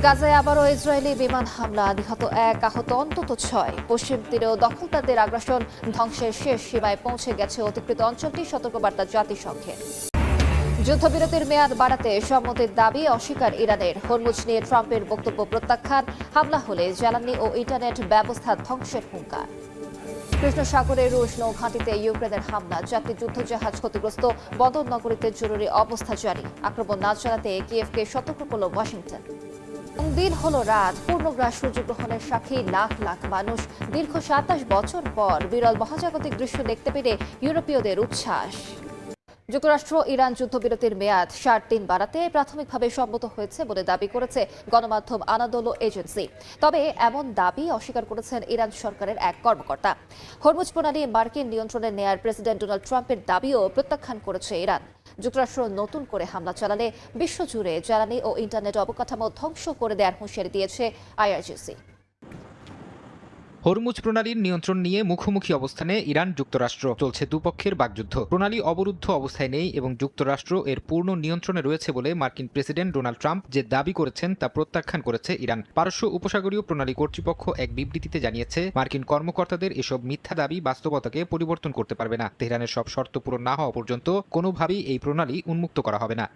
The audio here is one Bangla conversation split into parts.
গাজায় আবারও ইসরায়েলি বিমান হামলা, নিহত 1, আহত অন্তত 6। পশ্চিম তীরেও দখলদারদের আগ্রাসন, ধ্বংসের শেষ সীমায় পৌঁছে গেছে অধিকৃত অঞ্চলটি, সতর্কবার্তা জাতিসংঘের। যুদ্ধবিরতির মেয়াদ বাড়াতে সম্মতির দাবি অস্বীকার ইরানের। হরমুজ নিয়ে ট্রাম্পের বক্তব্য প্রত্যাখ্যান, হামলা হলে জ্বালানি ও ইন্টারনেট ব্যবস্থা ধ্বংসের হুঙ্কার। কৃষ্ণ সাগরে রুশ নৌঘাঁটিতে ইউক্রেনের হামলা, চারটি যুদ্ধজাহাজ ক্ষতিগ্রস্ত, বন্দর নগরীতে জরুরি অবস্থা জারি। আক্রমণ না চালাতে কিয়েভকে সতর্ক করল ওয়াশিংটন। দিন হলো রাত, পূর্ণগ্রাস সূর্যগ্রহণের সাক্ষী লাখ লাখ মানুষ। দীর্ঘ 27 বছর পর বিরল মহাজাগতিক দৃশ্য দেখতে পেরে ইউরোপীয়দের উচ্ছ্বাস। যুক্তরাষ্ট্র ইরান যুদ্ধবিরতির মেয়াদ 60 দিন বাড়াতে প্রাথমিকভাবে সম্মত হয়েছে বলে দাবি করেছে গণমাধ্যম আনাদোলো এজেন্সি। তবে এমন দাবি অস্বীকার করেছেন ইরান সরকারের এক কর্মকর্তা। হরমুজ প্রণালী মার্কিন নিয়ন্ত্রণে নেয়ার প্রেসিডেন্ট ডোনাল্ড ট্রাম্পের দাবিও প্রত্যাখ্যান করেছে ইরান। যুক্তরাষ্ট্র নতুন করে হামলা চালালে বিশ্বজুড়ে জ্বালানি ও ইন্টারনেট অবকাঠামো ধ্বংস করে দেওয়ার হুঁশিয়ারি দিয়েছে আইআরজিসি। হরমুজ প্রণালীর নিয়ন্ত্রণ নিয়ে মুখোমুখি অবস্থানে ইরান যুক্তরাষ্ট্র, চলছে দুপক্ষের বাকযুদ্ধ। প্রণালী অবরুদ্ধ অবস্থায় নেই এবং যুক্তরাষ্ট্র এর পূর্ণ নিয়ন্ত্রণে রয়েছে বলে মার্কিন প্রেসিডেন্ট ডোনাল্ড ট্রাম্প যে দাবি করেছেন তা প্রত্যাখ্যান করেছে ইরান। পারস্য উপসাগরীয় প্রণালী কর্তৃপক্ষ এক বিবৃতিতে জানিয়েছে, মার্কিন কর্মকর্তাদের এসব মিথ্যা দাবি বাস্তবতাকে পরিবর্তন করতে পারবে না। তেহরানের সব শর্ত পূরণ না হওয়া পর্যন্ত কোনোভাবেই এই প্রণালী উন্মুক্ত করা হবে না।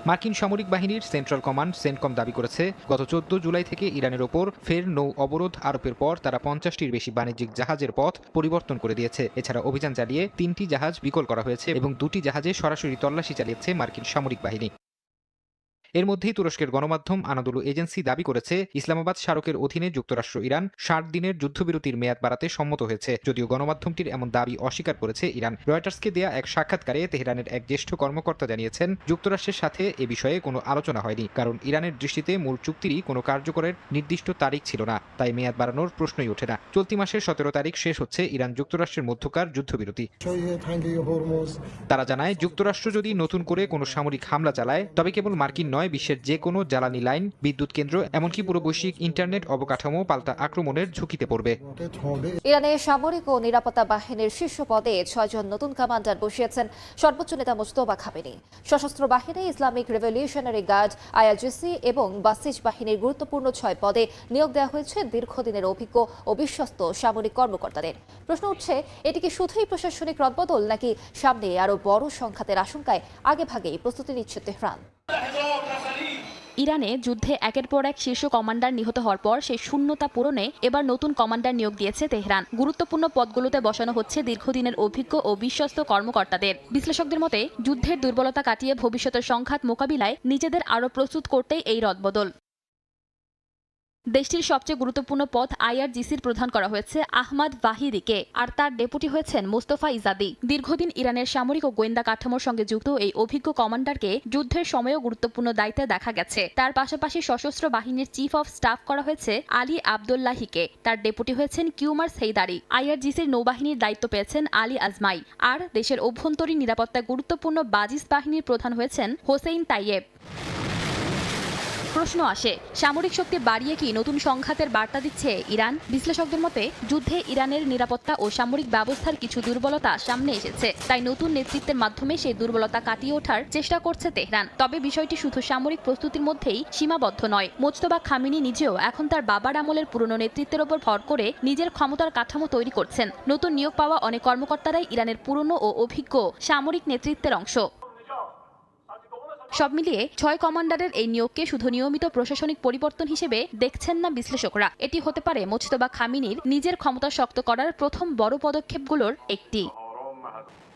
মার্কিন সামরিক বাহিনীর সেন্ট্রাল কমান্ড সেন্টকম দাবি করেছে, গত 14 জুলাই থেকে ইরানের ওপর ফের নৌ অবরোধ আরোপের পর তারা 50টির বেশি বাণিজ্যিক জাহাজের পথ পরিবর্তন করে দিয়েছে। এছাড়া অভিযান চালিয়ে 3টি জাহাজ বিকল করা হয়েছে এবং 2টি জাহাজে সরাসরি তল্লাশি চালিয়েছে মার্কিন সামরিক বাহিনী। এর মধ্যেই তুরস্কের গণমাধ্যম আনাদোলু এজেন্সি দাবি করেছে, ইসলামাবাদ স্মারকের অধীনে যুক্তরাষ্ট্র ইরান 60 দিনের যুদ্ধবিরতির মেয়াদ বাড়াতে সম্মত হয়েছে। যদিও গণমাধ্যমটির এমন দাবি অস্বীকার করেছে ইরান। রয়টার্সকে দেয়া এক সাক্ষাৎকারে তেহরানের এক জ্যেষ্ঠ কর্মকর্তা জানিয়েছেন, যুক্তরাষ্ট্রের সাথে এ বিষয়ে কোনো আলোচনা হয়নি, কারণ ইরানের দৃষ্টিতে মূল চুক্তিরই কোনো কার্যকরের নির্দিষ্ট তারিখ ছিল না, তাই মেয়াদ বাড়ানোর প্রশ্নই ওঠে না। চলতি মাসের 17 তারিখ শেষ হচ্ছে ইরান যুক্তরাষ্ট্রের মধ্যকার যুদ্ধবিরতি। তারা জানায়, যুক্তরাষ্ট্র যদি নতুন করে কোনো সামরিক হামলা চালায়, তবে কেবল মার্কিন নয়, বিশ্বের যে কোনো জ্বালানি লাইন, বিদ্যুৎ কেন্দ্র, এমনকি পুরো বৈশ্বিক ইন্টারনেট অবকাঠামো পাল্টা আক্রমণের ঝুঁকিতে পড়বে। ইরানের সামরিক ও নিরাপত্তা বাহিনীর শীর্ষ পদে 6 জন নতুন কমান্ডার বসিয়েছেন সর্বোচ্চ নেতা মুজতবা খামেনি। সশস্ত্র বাহিনী, ইসলামিক রেভলিউশনারি গার্ড, আইআরজিসি এবং বাসিজ বাহিনীর গুরুত্বপূর্ণ 6 পদে নিয়োগ দেওয়া হয়েছে দীর্ঘদিনের অভিজ্ঞ ও বিশ্বস্ত সামরিক কর্মকর্তাদের। প্রশ্ন উঠছে, এটি কি শুধুই প্রশাসনিক রদবদল, নাকি সামনে আরও বড় সংঘাতের আশঙ্কায় আগেভাগেই প্রস্তুতি নিচ্ছে তেহরান? ইরানে যুদ্ধে একের পর এক শীর্ষ কমান্ডার নিহত হওয়ার পর সেই শূন্যতা পূরণে এবার নতুন কমান্ডার নিয়োগ দিয়েছে তেহরান। গুরুত্বপূর্ণ পদগুলোতে বসানো হচ্ছে দীর্ঘদিনের অভিজ্ঞ ও বিশ্বস্ত কর্মকর্তাদের। বিশ্লেষকদের মতে, যুদ্ধের দুর্বলতা কাটিয়ে ভবিষ্যতের সংঘাত মোকাবিলায় নিজেদের আরও প্রস্তুত করতেই এই রদবদল। দেশটির সবচেয়ে গুরুত্বপূর্ণ পদ আইআরজিসির প্রদান করা হয়েছে আহমাদ ভাহিদিকে, আর তার ডেপুটি হয়েছেন মোস্তফা ইজাদি। দীর্ঘদিন ইরানের সামরিক ও গোয়েন্দা কাঠামোর সঙ্গে যুক্ত এই অভিজ্ঞ কমান্ডারকে যুদ্ধের সময়ও গুরুত্বপূর্ণ দায়িত্বে দেখা গেছে। তার পাশাপাশি সশস্ত্র বাহিনীর চিফ অফ স্টাফ করা হয়েছে আলী আবদুল্লাহিকে, তার ডেপুটি হয়েছেন কিউমার সেইদারি। আইআরজিসির নৌবাহিনীর দায়িত্ব পেয়েছেন আলী আজমাই, আর দেশের অভ্যন্তরীণ নিরাপত্তায় গুরুত্বপূর্ণ বাজিস বাহিনীর প্রধান হয়েছেন হোসেইন তাইয়েব। প্রশ্ন আসে, সামরিক শক্তি বাড়িয়ে কি নতুন সংঘাতের বার্তা দিচ্ছে ইরান? বিশ্লেষকদের মতে, যুদ্ধে ইরানের নিরাপত্তা ও সামরিক ব্যবস্থার কিছু দুর্বলতা সামনে এসেছে, তাই নতুন নেতৃত্বের মাধ্যমে সেই দুর্বলতা কাটিয়ে ওঠার চেষ্টা করছে তেহরান। তবে বিষয়টি শুধু সামরিক প্রস্তুতির মধ্যেই সীমাবদ্ধ নয়। মুজতবা খামেনি নিজেও এখন তার বাবার আমলের পুরনো নেতৃত্বের ওপর ভর করে নিজের ক্ষমতার কাঠামো তৈরি করছেন। নতুন নিয়োগ পাওয়া অনেক কর্মকর্তারাই ইরানের পুরনো ও অভিজ্ঞ সামরিক নেতৃত্বের অংশ। সব মিলিয়ে 6 কমান্ডারের এই নিয়োগকে শুধু নিয়মিত প্রশাসনিক পরিবর্তন হিসেবে দেখছেন না বিশ্লেষকরা। এটি হতে পারে মুজতবা খামেনির নিজের ক্ষমতা শক্ত করার প্রথম বড় পদক্ষেপগুলোর একটি।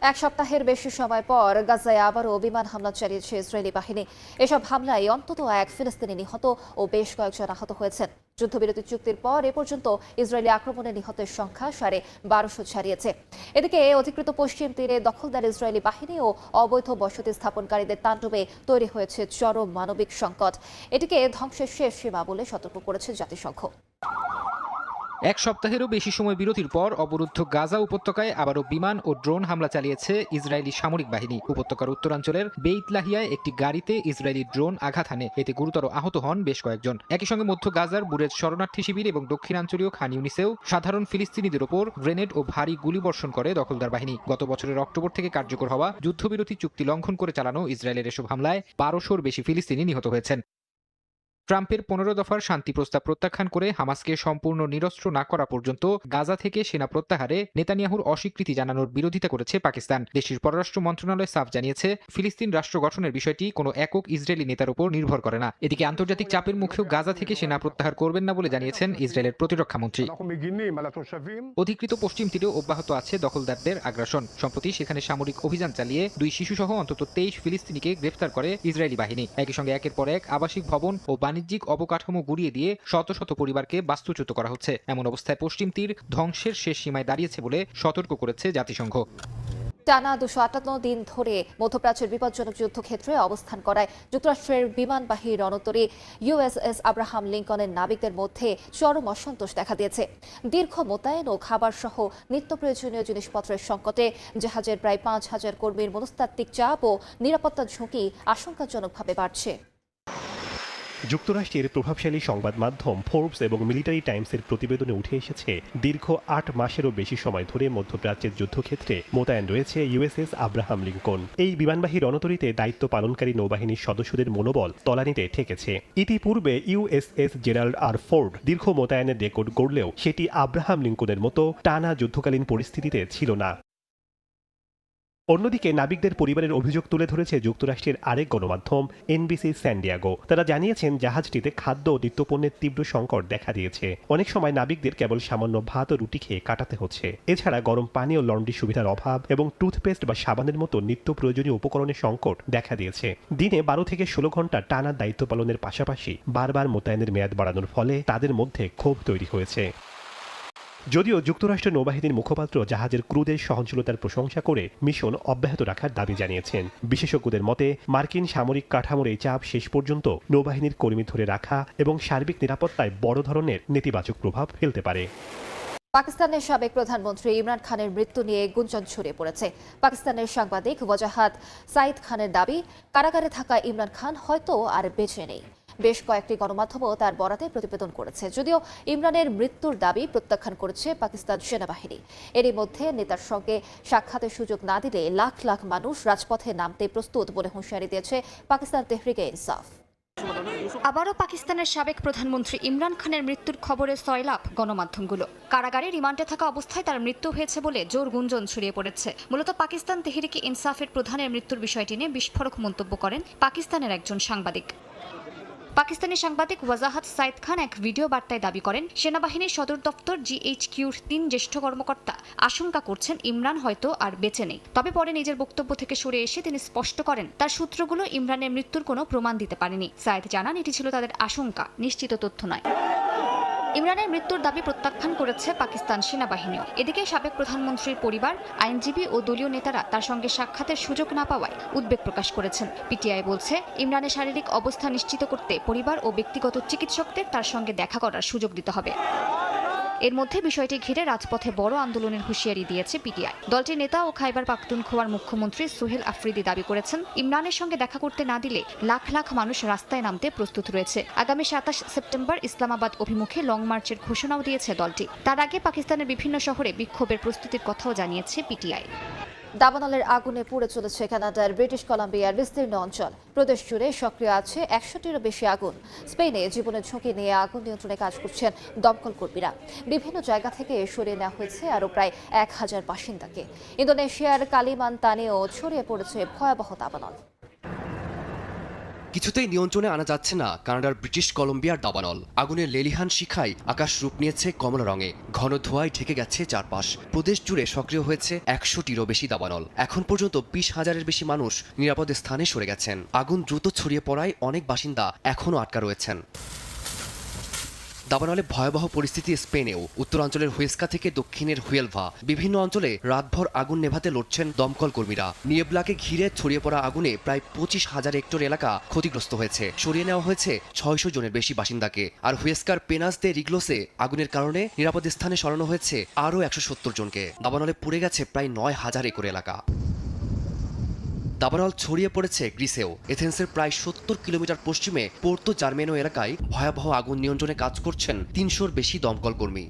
এক সপ্তাহের বেশি সময় পর গাজায় আবারও বিমান হামলা চালিয়েছে ইসরায়েলি বাহিনী। এসব হামলায় অন্তত 1 ফিলিস্তিনি নিহত ও বেশ কয়েকজন আহত হয়েছেন। যুদ্ধবিরতি চুক্তির পর এ পর্যন্ত ইসরায়েলি আক্রমণে নিহতের সংখ্যা 1250 ছাড়িয়েছে। এদিকে অধিকৃত পশ্চিম তীরে দখলদার ইসরায়েলি বাহিনী ও অবৈধ বসতি স্থাপনকারীদের তাণ্ডবে তৈরি হয়েছে চরম মানবিক সংকট। এটিকে ধ্বংসের শেষ সীমা বলে সতর্ক করেছে জাতিসংঘ। এক সপ্তাহেরও বেশি সময় বিরতির পর অবরুদ্ধ গাজা উপত্যকায় আবারও বিমান ও ড্রোন হামলা চালিয়েছে ইসরায়েলি সামরিক বাহিনী। উপত্যকার উত্তরাঞ্চলের বেইত লাহিয়ায় একটি গাড়িতে ইসরায়েলি ড্রোন আঘাত হানে, এতে গুরুতর আহত হন বেশ কয়েকজন। একই সঙ্গে মধ্য গাজার বুরেজ শরণার্থী শিবির এবং দক্ষিণাঞ্চলীয় খান ইউনিসেও সাধারণ ফিলিস্তিনিদের ওপর গ্রেনেড ও ভারী গুলিবর্ষণ করে দখলদার বাহিনী। গত বছরের অক্টোবর থেকে কার্যকর হওয়া যুদ্ধবিরতি চুক্তি লঙ্ঘন করে চালানো ইসরায়েলের এসব হামলায় 1200-র বেশি ফিলিস্তিনি নিহত হয়েছেন। ট্রাম্পের 15 দফার শান্তি প্রস্তাব প্রত্যাখ্যান করে হামাসকে সম্পূর্ণ নিরস্ত্র না করা পর্যন্ত গাজা থেকে সেনা প্রত্যাহারে নেতানিয়াহুর অস্বীকৃতি জানানোর বিরোধিতা করেছে পাকিস্তান। দেশটির পররাষ্ট্র মন্ত্রণালয় সাফ জানিয়েছে, ফিলিস্তিন রাষ্ট্র গঠনের বিষয়টি কোনো একক ইসরায়েলি নেতার উপর নির্ভর করে না। এদিকে আন্তর্জাতিক চাপের মুখেও গাজা থেকে সেনা প্রত্যাহার করবেন না বলে জানিয়েছেন ইসরায়েলের প্রতিরক্ষা মন্ত্রী। অধিকৃত পশ্চিম তীরেও অব্যাহত আছে দখলদারদের আগ্রাসন। সম্প্রতি সেখানে সামরিক অভিযান চালিয়ে 2 শিশুসহ অন্তত 23 ফিলিস্তিনিকে গ্রেফতার করে ইসরায়েলি বাহিনী। একই সঙ্গে একের পর এক আবাসিক ভবন ও বাণিজ্যিক অবকাঠামো গুড়িয়ে দিয়ে শত শত পরিবারকে বাস্তুচ্যুত করা হচ্ছে। এমন অবস্থায় পশ্চিম তীর ধ্বংসের শেষ সীমায় দাঁড়িয়েছে বলে সতর্ক করেছে জাতিসংঘ। টানা 258 দিন ধরে মধ্যপ্রাচ্যের বিপজ্জনক যুদ্ধক্ষেত্রে অবস্থান করায় যুক্তরাষ্ট্রের বিমানবাহী রণতরী ইউএসএস আব্রাহাম লিঙ্কনের নাবিকদের মধ্যে চরম অসন্তোষ দেখা দিয়েছে। দীর্ঘ মোতায়েন ও খাবার সহ নিত্য প্রয়োজনীয় জিনিসপত্রের সংকটে জাহাজের প্রায় 5000 কর্মীর মনস্তাত্ত্বিক চাপ ও নিরাপত্তা ঝুঁকি আশঙ্কাজনকভাবে বাড়ছে। যুক্তরাষ্ট্রের প্রভাবশালী সংবাদ মাধ্যম ফোর্বস এবং মিলিটারি টাইমসের প্রতিবেদনে উঠে এসেছে, দীর্ঘ 8 মাসেরও বেশি সময় ধরে মধ্যপ্রাচ্যের যুদ্ধক্ষেত্রে মোতায়েন রয়েছে ইউএসএস আব্রাহাম লিঙ্কন। এই বিমানবাহী রণতরীতে দায়িত্ব পালনকারী নৌবাহিনীর সদস্যদের মনোবল তলানিতে ঠেকেছে। ইতিপূর্বে ইউএসএস জেরাল্ড আর ফোর্ড দীর্ঘ মোতায়েনের রেকর্ড গড়লেও সেটি আব্রাহাম লিঙ্কনের মতো টানা যুদ্ধকালীন পরিস্থিতিতে ছিল না। অন্যদিকে নাবিকদের পরিবারের অভিযোগ তুলে ধরেছে যুক্তরাষ্ট্রের আরেক গণমাধ্যম এনবিসি স্যান ডিয়েগো। তারা জানিয়েছেন, জাহাজটিতে খাদ্য ও নিত্যপণ্যের তীব্র সংকট দেখা দিয়েছে। অনেক সময় নাবিকদের কেবল সামান্য ভাত ও রুটি খেয়ে কাটাতে হচ্ছে। এছাড়া গরম পানি ও লন্ড্রি সুবিধার অভাব এবং টুথপেস্ট বা সাবানের মতো নিত্য প্রয়োজনীয় উপকরণের সংকট দেখা দিয়েছে। দিনে 12 থেকে 16 ঘন্টা টানা দায়িত্ব পালনের পাশাপাশি বারবার মোতায়েনের মেয়াদ বাড়ানোর ফলে তাদের মধ্যে ক্ষোভ তৈরি হয়েছে। যদিও যুক্তরাষ্ট্র নৌবাহিনীর মুখপাত্র জাহাজের ক্রুদের সহনশীলতার প্রশংসা করে মিশন অব্যাহত রাখার দাবি জানিয়েছেন। বিশেষজ্ঞদের মতে, মার্কিন সামরিক কাঠামোর এই চাপ শেষ পর্যন্ত নৌবাহিনীর কর্মী ধরে রাখা এবং সার্বিক নিরাপত্তায় বড় ধরনের নেতিবাচক প্রভাব ফেলতে পারে। পাকিস্তানের সাবেক প্রধানমন্ত্রী ইমরান খানের মৃত্যু নিয়ে গুঞ্জন ছড়িয়ে পড়েছে। পাকিস্তানের সাংবাদিক ওয়াজাহাত সাইদ খানের দাবি, কারাগারে থাকা ইমরান খান হয়তো আর বেঁচে নেই। বেশ কয়েকটি গণমাধ্যমও তার বরাতে প্রতিবেদন করেছে। যদিও ইমরানের মৃত্যুর দাবি প্রত্যাখ্যান করেছে পাকিস্তান সেনাবাহিনী। এরই মধ্যে নেতার সঙ্গে সাক্ষাতের সুযোগ না দিলে লাখ লাখ মানুষ রাজপথে নামতে প্রস্তুত বলে হুঁশিয়ারি দিয়েছে পাকিস্তান তেহরিকে ইনসাফ। আবারও পাকিস্তানের সাবেক প্রধানমন্ত্রী ইমরান খানের মৃত্যুর খবরে সয়লাভ গণমাধ্যমগুলো। কারাগারে রিমান্ডে থাকা অবস্থায় তার মৃত্যু হয়েছে বলে জোর গুঞ্জন ছড়িয়ে পড়েছে। মূলত পাকিস্তান তেহরিকে ইনসাফের প্রধানের মৃত্যুর বিষয়টি নিয়ে বিস্ফোরক মন্তব্য করেন পাকিস্তানের একজন সাংবাদিক। পাকিস্তানি সাংবাদিক ওয়াজাহাত সাইদ খান এক ভিডিও বার্তায় দাবি করেন, সেনাবাহিনীর সদর দপ্তর জিএইচকিউর 3 জ্যেষ্ঠ কর্মকর্তা আশঙ্কা করছেন ইমরান হয়তো আর বেঁচে নেই। তবে পরে নিজের বক্তব্য থেকে সরে এসে তিনি স্পষ্ট করেন, তার সূত্রগুলো ইমরানের মৃত্যুর কোনো প্রমাণ দিতে পারেনি। সাইদ জানান, এটি ছিল তাদের আশঙ্কা, নিশ্চিত তথ্য নয়। ইমরানের মৃত্যুর দাবি প্রত্যাখ্যান করেছে পাকিস্তান সেনাবাহিনীও। এদিকে সাবেক প্রধানমন্ত্রীর পরিবার, আইনজীবী ও দলীয় নেতারা তার সঙ্গে সাক্ষাতের সুযোগ না পাওয়ায় উদ্বেগ প্রকাশ করেছেন। পিটিআই বলছে, ইমরানের শারীরিক অবস্থা নিশ্চিত করতে পরিবার ও ব্যক্তিগত চিকিৎসকদের তার সঙ্গে দেখা করার সুযোগ দিতে হবে। এর মধ্যে বিষয়টি ঘিরে রাজপথে বড় আন্দোলনের হুঁশিয়ারি দিয়েছে পিটিআই। দলটির নেতা ও খাইবার পাখতুনখোয়ার মুখ্যমন্ত্রী সোহেল আফ্রিদি দাবি করেছেন, ইমরানের সঙ্গে দেখা করতে না দিলে লাখ লাখ মানুষ রাস্তায় নামতে প্রস্তুত রয়েছে। আগামী 27 সেপ্টেম্বর ইসলামাবাদ অভিমুখে লং মার্চের ঘোষণাও দিয়েছে দলটি। তার আগে পাকিস্তানের বিভিন্ন শহরে বিক্ষোভের প্রস্তুতির কথাও জানিয়েছে পিটিআই। দাবানলের আগুনে পুড়ে চলেছে কানাডার ব্রিটিশ কলাম্বিয়ার বিস্তীর্ণ অঞ্চল। প্রদেশ জুড়ে সক্রিয় আছে 100টিরও বেশি আগুন। স্পেনে জীবনের ঝুঁকি নিয়ে আগুন নিয়ন্ত্রণে কাজ করছেন দমকল কর্মীরা। বিভিন্ন জায়গা থেকে সরিয়ে নেওয়া হয়েছে আরও প্রায় 1000 বাসিন্দাকে। ইন্দোনেশিয়ার কালিমান্তানেও ছড়িয়ে পড়েছে ভয়াবহ দাবানল। কিছুতেই নিয়ন্ত্রণে আনা যাচ্ছে না কানাডার ব্রিটিশ কলম্বিয়ার দাবানল। আগুনের লেলিহান শিখায় আকাশ রূপ নিয়েছে কমলা রঙে, ঘন ধোঁয়ায় ঢেকে গেছে চারপাশ। প্রদেশ জুড়ে সক্রিয় হয়েছে 100টিরও বেশি দাবানল। এখন পর্যন্ত 20,000-এর বেশি মানুষ নিরাপদ স্থানে সরে গেছেন। আগুন দ্রুত ছড়িয়ে পড়ায় অনেক বাসিন্দা এখনও আটকা রয়েছেন। দাবানলে ভয়াবহ পরিস্থিতি স্পেনেও। উত্তরাঞ্চলের হুয়েস্কা থেকে দক্ষিণের হুয়েলভা, বিভিন্ন অঞ্চলে রাতভর আগুন নেভাতে লড়ছেন দমকল কর্মীরা। নিয়েবলাকে ঘিরে ছড়িয়ে পড়া আগুনে প্রায় 25,000 হেক্টর এলাকা ক্ষতিগ্রস্ত হয়েছে। সরিয়ে নেওয়া হয়েছে 600 জনের বেশি বাসিন্দাকে। আর হুয়েস্কার পেনাস দে রিগলোসে আগুনের কারণে নিরাপদ স্থানে সরানো হয়েছে আরও 170 জনকে। দাবানলে পুড়ে গেছে প্রায় 9,000 একর এলাকা। দাবানল ছড়িয়ে পড়েছে গ্রিসেও। এথেন্সের প্রায় 70 কিলোমিটার পশ্চিমে পোর্তো জার্মেনো এলাকায় ভয়াবহ আগুন নিয়ন্ত্রণে কাজ করছেন 300-র বেশি দমকল কর্মী।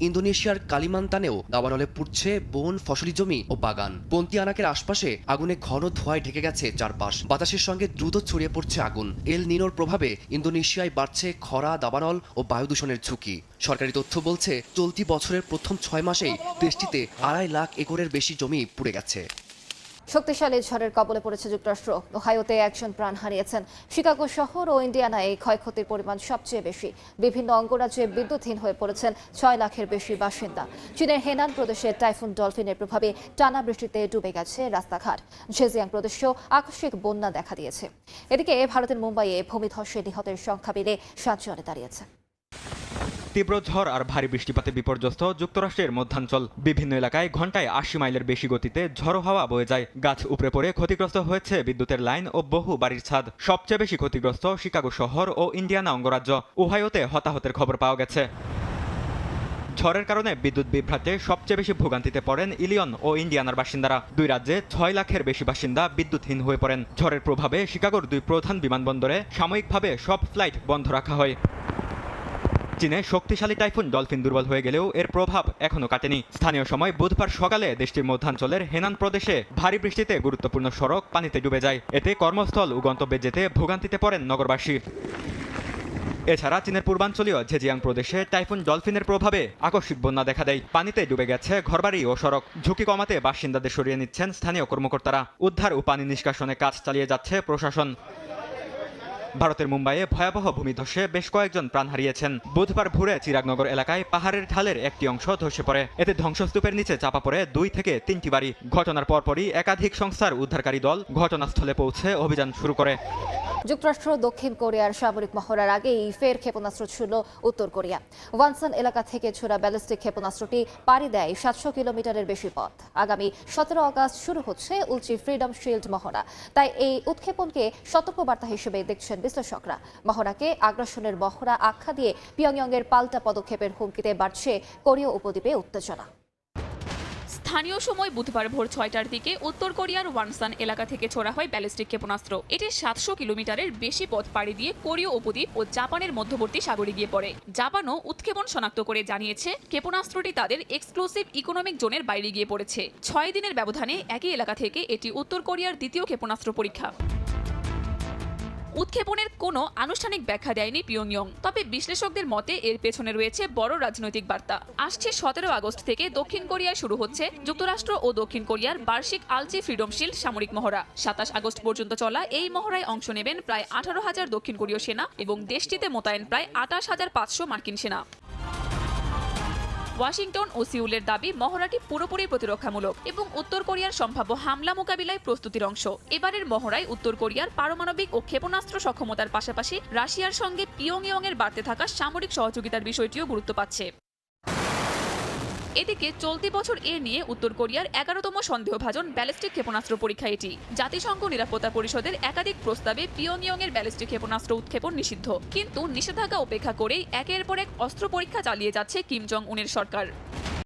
ইন্দোনেশিয়ার কালিমান্তানেও দাবানলে পুড়ছে বন, ফসলি জমি ও বাগান। পন্তিয়ানাকের আশপাশে আগুনে ঘন ধোঁয়ায় ঢেকে গেছে চারপাশ। বাতাসের সঙ্গে দ্রুত ছড়িয়ে পড়ছে আগুন। এল নিনোর প্রভাবে ইন্দোনেশিয়ায় বাড়ছে খরা, দাবানল ও বায়ু দূষণের ঝুঁকি। সরকারি তথ্য বলছে চলতি বছরের প্রথম 6 মাসেই দেশটিতে 2.5 লাখ একরের বেশি জমি পুড়ে গেছে। শক্তিশালী ঝড়ের কবলে পড়েছে যুক্তরাষ্ট্র। ওহাইওতে একজন প্রাণ হারিয়েছেন। শিকাগো শহর ও ইন্ডিয়ানায় ক্ষয়ক্ষতির পরিমাণ সবচেয়ে বেশি। বিভিন্ন অঙ্গরাজ্যে বিদ্যুৎহীন হয়ে পড়েছেন 6 লাখের বেশি বাসিন্দা। চীনের হেনান প্রদেশে টাইফুন ডলফিনের প্রভাবে টানা বৃষ্টিতে ডুবে গেছে রাস্তাঘাট। ঝেজিয়াং প্রদেশেও আকস্মিক বন্যা দেখা দিয়েছে। এদিকে ভারতের মুম্বাইয়ে ভূমিধসে নিহতের সংখ্যা বেড়ে 7 জনে দাঁড়িয়েছে। তীব্র ঝড় আর ভারী বৃষ্টিপাতে বিপর্যস্ত যুক্তরাষ্ট্রের মধ্যাঞ্চল। বিভিন্ন এলাকায় ঘন্টায় 80 মাইলের বেশি গতিতে ঝড়ো হাওয়া বয়ে যায়। গাছ উপড়ে পড়ে ক্ষতিগ্রস্ত হয়েছে বিদ্যুতের লাইন ও বহু বাড়ির ছাদ। সবচেয়ে বেশি ক্ষতিগ্রস্ত শিকাগো শহর ও ইন্ডিয়ানা অঙ্গরাজ্য। ওহাইওতে হতাহতের খবর পাওয়া গেছে। ঝড়ের কারণে বিদ্যুৎ বিভ্রাটে সবচেয়ে বেশি ভোগান্তিতে পড়েন ইলিয়ন ও ইন্ডিয়ানার বাসিন্দারা। 2 রাজ্যে 6 লাখের বেশি বাসিন্দা বিদ্যুৎহীন হয়ে পড়েন। ঝড়ের প্রভাবে শিকাগোর 2 প্রধান বিমানবন্দরে সাময়িকভাবে সব ফ্লাইট বন্ধ রাখা হয়। চীনে শক্তিশালী টাইফুন ডলফিন দুর্বল হয়ে গেলেও এর প্রভাব এখনো কাটেনি। স্থানীয় সময় বুধবার সকালে দেশটির মধ্যাঞ্চলের হেনান প্রদেশে ভারী বৃষ্টিতে গুরুত্বপূর্ণ সড়ক পানিতে ডুবে যায়। এতে কর্মস্থল ও গন্তব্যে যেতে ভোগান্তিতে পড়েন নগরবাসী। এছাড়া চীনের পূর্বাঞ্চলীয় ঝেজিয়াং প্রদেশে টাইফুন ডলফিনের প্রভাবে আকস্মিক বন্যা দেখা দেয়। পানিতে ডুবে গেছে ঘরবাড়ি ও সড়ক। ঝুঁকি কমাতে বাসিন্দাদের সরিয়ে নিচ্ছেন স্থানীয় কর্মকর্তারা। উদ্ধার ও পানি নিষ্কাশনে কাজ চালিয়ে যাচ্ছে প্রশাসন। ভারতের মুম্বাইয়ে ভয়াবহ ভূমিধসে বেশ কয়েকজন প্রাণ হারিয়েছেন। বুধবার ভোরে চিরাগনগর এলাকায় পাহাড়ের ঢালের একটি অংশ ধসে পড়ে। এতে ধ্বংসস্তূপের নিচে চাপা পড়ে 2 থেকে 3টি বাড়ি। ঘটনার পরপরই একাধিক সংস্থার উদ্ধারকারী দল ঘটনাস্থলে পৌঁছে অভিযান শুরু করে। যুক্তরাষ্ট্র দক্ষিণ কোরিয়ার সামরিক মহড়ার আগেই ফের ক্ষেপণাস্ত্র ছুড়ল উত্তর কোরিয়া। ওয়ানসান এলাকা থেকে ছোড়া ব্যালিস্টিক ক্ষেপণাস্ত্রটি পাড়ি দেয় 700 কিলোমিটারের বেশি পথ। আগামী 17 আগস্ট শুরু হচ্ছে উলচি ফ্রিডম শিল্ড মহড়া। তাই এই উৎক্ষেপণকে সতর্কবার্তা হিসেবে দেখছেন বিশ্লেষকরা। মহড়াকে আগ্রাসনের মহড়া আখ্যা দিয়ে পিয়ংইয়ংয়ের পাল্টা পদক্ষেপের হুমকিতে বাড়ছে কোরীয় উপদ্বীপে উত্তেজনা। স্থানীয় সময় বুধবার ভোর 6টার দিকে উত্তর কোরিয়ার ওয়ানসান এলাকা থেকে ছোড়া হয় ব্যালিস্টিক ক্ষেপণাস্ত্র। এটি 700 কিলোমিটারের বেশি পথ পাড়ি দিয়ে কোরীয় উপদ্বীপ ও জাপানের মধ্যবর্তী সাগরে গিয়ে পড়ে। জাপানও উৎক্ষেপণ শনাক্ত করে জানিয়েছে ক্ষেপণাস্ত্রটি তাদের এক্সক্লুসিভ ইকোনমিক জোনের বাইরে গিয়ে পড়েছে। 6 দিনের ব্যবধানে একই এলাকা থেকে এটি উত্তর কোরিয়ার দ্বিতীয় ক্ষেপণাস্ত্র পরীক্ষা। উৎক্ষেপণের কোনো আনুষ্ঠানিক ব্যাখ্যা দেয়নি পিয়ংইয়ং। তবে বিশ্লেষকদের মতে এর পেছনে রয়েছে বড় রাজনৈতিক বার্তা। আসছে 17 আগস্ট থেকে দক্ষিণ কোরিয়ায় শুরু হচ্ছে যুক্তরাষ্ট্র ও দক্ষিণ কোরিয়ার বার্ষিক আলচি ফ্রিডম শিল্ড সামরিক মহড়া। 27 আগস্ট পর্যন্ত চলা এই মহড়ায় অংশ নেবেন প্রায় 18,000 দক্ষিণ কোরীয় সেনা এবং দেশটিতে মোতায়েন প্রায় 28,500 মার্কিন সেনা। ওয়াশিংটন ও সিউলের দাবি মহড়াটি পুরোপুরি প্রতিরক্ষামূলক এবং উত্তর কোরিয়ার সম্ভাব্য হামলা মোকাবিলায় প্রস্তুতির অংশ। এবারের মহড়ায় উত্তর কোরিয়ার পারমাণবিক ও ক্ষেপণাস্ত্র সক্ষমতার পাশাপাশি রাশিয়ার সঙ্গে পিয়ংইয়ংয়ের বাড়তে থাকা সামরিক সহযোগিতার বিষয়টিও গুরুত্ব পাচ্ছে। এদিকে চলতি বছর এ নিয়ে উত্তর কোরিয়ার 11তম সন্দেহভাজন ব্যালিস্টিক ক্ষেপণাস্ত্র পরীক্ষা এটি। জাতিসংঘ নিরাপত্তা পরিষদের একাধিক প্রস্তাবে পিয়ংইয়ংয়ের ব্যালিস্টিক ক্ষেপণাস্ত্র উৎক্ষেপণ নিষিদ্ধ। কিন্তু নিষেধাজ্ঞা উপেক্ষা করেই একের পর এক অস্ত্র পরীক্ষা চালিয়ে যাচ্ছে কিম জং উনের সরকার।